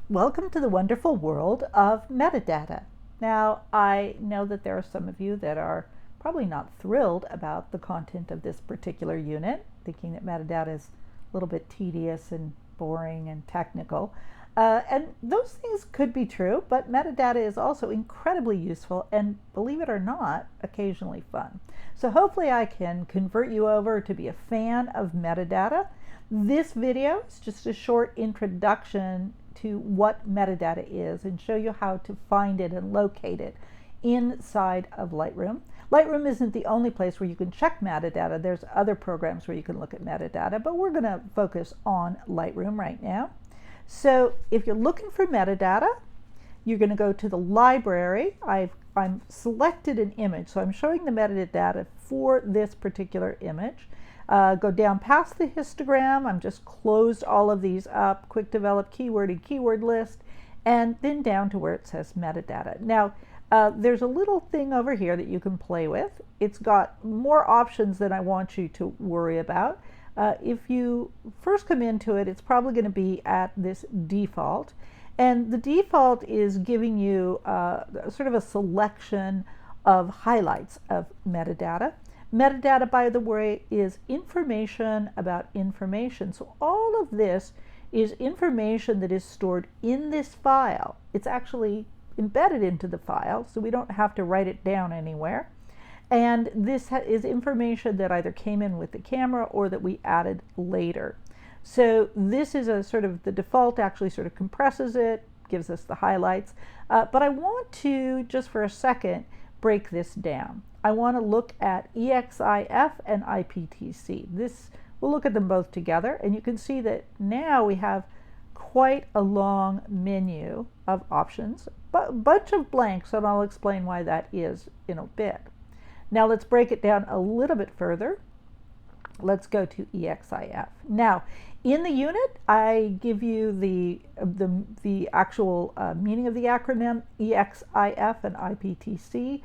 Welcome to the wonderful world of metadata. Now, I know that there are some of you that are probably not thrilled about the content of this particular unit, thinking that metadata is a little bit tedious and boring and technical. And those things could be true, but metadata is also incredibly useful and, believe it or not, occasionally fun. So hopefully I can convert you over to be a fan of metadata. This video is just a short introduction to what metadata is and show you how to find it and locate it inside of Lightroom. Lightroom isn't the only place where you can check metadata. There's other programs where you can look at metadata, but we're going to focus on Lightroom right now. So if you're looking for metadata, you're going to go to the library. I'm selected an image, so I'm showing the metadata for this particular image. Go down past the histogram. I'm just closed all of these up, quick develop keyword and keyword list, and then down to where it says metadata. Now, there's a little thing over here that you can play with. It's got more options than I want you to worry about. If you first come into it, it's probably going to be at this default. And the default is giving you sort of a selection of highlights of metadata. Metadata, by the way, is information about information. So all of this is information that is stored in this file. It's actually embedded into the file, so we don't have to write it down anywhere. And this is information that either came in with the camera or that we added later. So this is a sort of the default, actually sort of compresses it, gives us the highlights. But I want to, just for a second, break this down. I want to look at EXIF and IPTC. We'll look at them both together, and you can see that now we have quite a long menu of options, but a bunch of blanks, and I'll explain why that is in a bit. Now let's break it down a little bit further. Let's go to EXIF. Now, in the unit, I give you the actual meaning of the acronym EXIF and IPTC.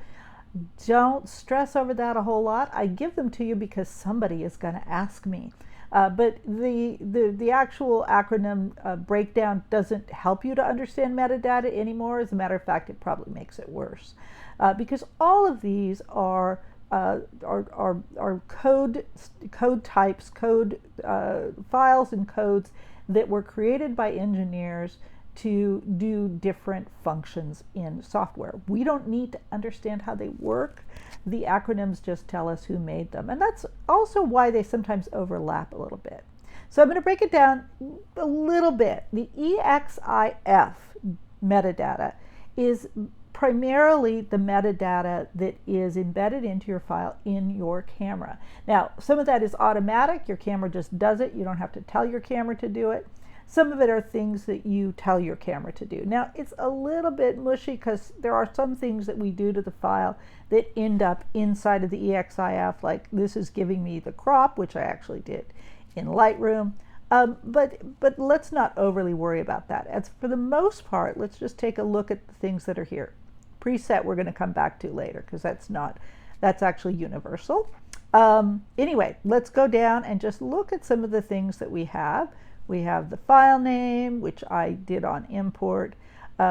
Don't stress over that a whole lot. I give them to you because somebody is going to ask me. But the actual acronym breakdown doesn't help you to understand metadata anymore. As a matter of fact, it probably makes it worse. Because all of these are code types, files and codes that were created by engineers to do different functions in software. We don't need to understand how they work. The acronyms just tell us who made them. And that's also why they sometimes overlap a little bit. So I'm going to break it down a little bit. The EXIF metadata is primarily the metadata that is embedded into your file in your camera. Now, some of that is automatic. Your camera just does it. You don't have to tell your camera to do it. Some of it are things that you tell your camera to do. Now, it's a little bit mushy because there are some things that we do to the file that end up inside of the EXIF, like this is giving me the crop, which I actually did in Lightroom. But let's not overly worry about that. As for the most part, let's just take a look at the things that are here. Preset we're going to come back to later because that's actually universal. Anyway, let's go down and just look at some of the things that we have. We have the file name, which I did on import.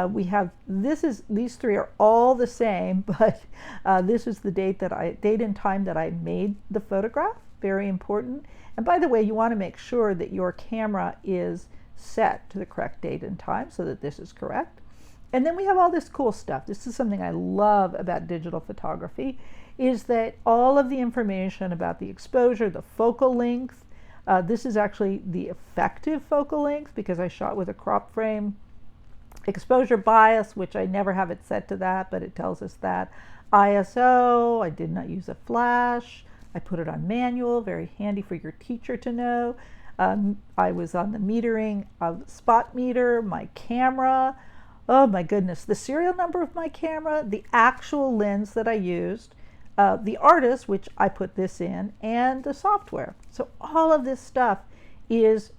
We have these three are all the same, but this is the date and time that I made the photograph. Very important. And by the way, you want to make sure that your camera is set to the correct date and time so that this is correct. And then we have all this cool stuff. This is something I love about digital photography, is that all of the information about the exposure, the focal length, this is actually the effective focal length because I shot with a crop frame. Exposure bias, which I never have it set to that, but it tells us that. ISO, I did not use a flash. I put it on manual, very handy for your teacher to know. I was on the metering of spot meter, my camera. Oh my goodness, the serial number of my camera, the actual lens that I used, the artist, which I put this in, and the software. So all of this stuff goes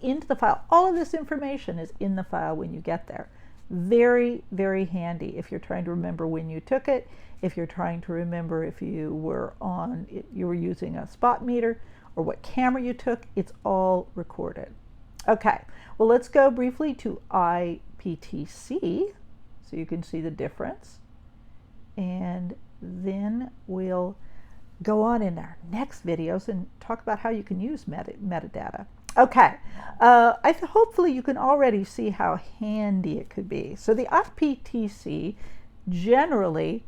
into the file. All of this information is in the file when you get there. Very, very handy if you're trying to remember when you took it, if you're trying to remember if you were using a spot meter or what camera you took. It's all recorded. Okay, well, let's go briefly to IPTC so you can see the difference. And then we'll go on in our next videos and talk about how you can use metadata. Okay, hopefully you can already see how handy it could be. So the IPTC generally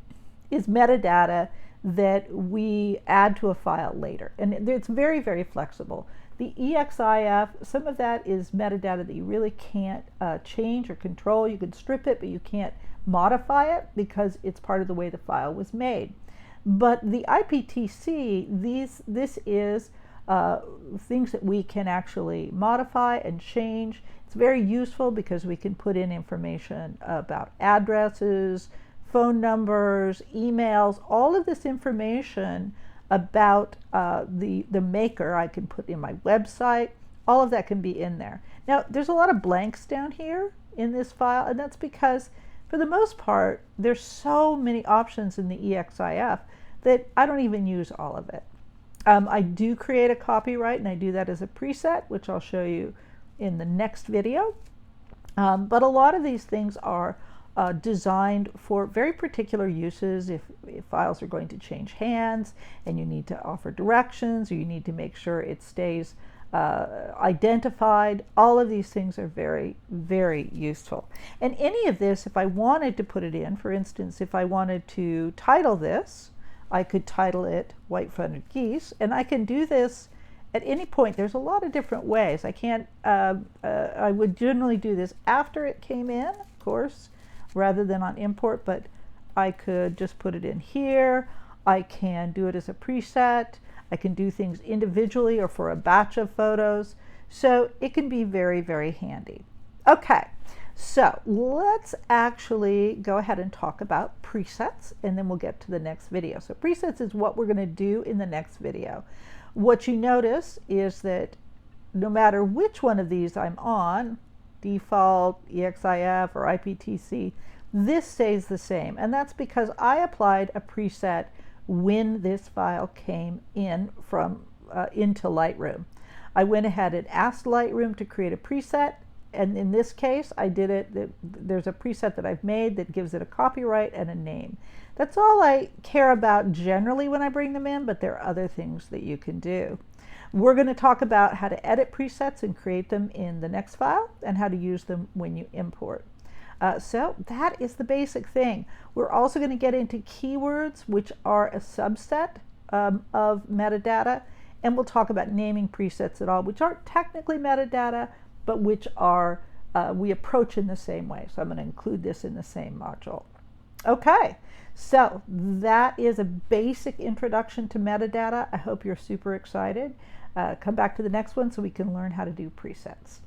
is metadata that we add to a file later, and it's very, very flexible. The EXIF, some of that is metadata that you really can't change or control. You can strip it, but you can't modify it because it's part of the way the file was made. But the IPTC, this is things that we can actually modify and change. It's very useful because we can put in information about addresses, phone numbers, emails, all of this information about the maker I can put in my website. All of that can be in there. Now, there's a lot of blanks down here in this file, and that's because for the most part, there's so many options in the EXIF that I don't even use all of it. I do create a copyright, and I do that as a preset, which I'll show you in the next video. But a lot of these things are designed for very particular uses. If files are going to change hands and you need to offer directions, or you need to make sure it stays identified, all of these things are very, very useful. And any of this, if I wanted to put it in, for instance, if I wanted to title this, I could title it White-Fronted Geese, and I can do this at any point. There's a lot of different ways. I would generally do this after it came in, of course, rather than on import, but I could just put it in here. I can do it as a preset. I can do things individually or for a batch of photos. So it can be very, very handy. Okay, so let's actually go ahead and talk about presets, and then we'll get to the next video. So presets is what we're going to do in the next video. What you notice is that no matter which one of these I'm on, default, EXIF, or IPTC, this stays the same. And that's because I applied a preset when this file came in from into Lightroom. I went ahead and asked Lightroom to create a preset, and in this case I did it. There's a preset that I've made that gives it a copyright and a name. That's all I care about generally when I bring them in, but there are other things that you can do. We're going to talk about how to edit presets and create them in the next file, and how to use them when you import. So that is the basic thing. We're also going to get into keywords, which are a subset of metadata, and we'll talk about naming presets at all, which aren't technically metadata, but which are we approach in the same way. So I'm going to include this in the same module. Okay, so that is a basic introduction to metadata. I hope you're super excited. Come back to the next one so we can learn how to do presets.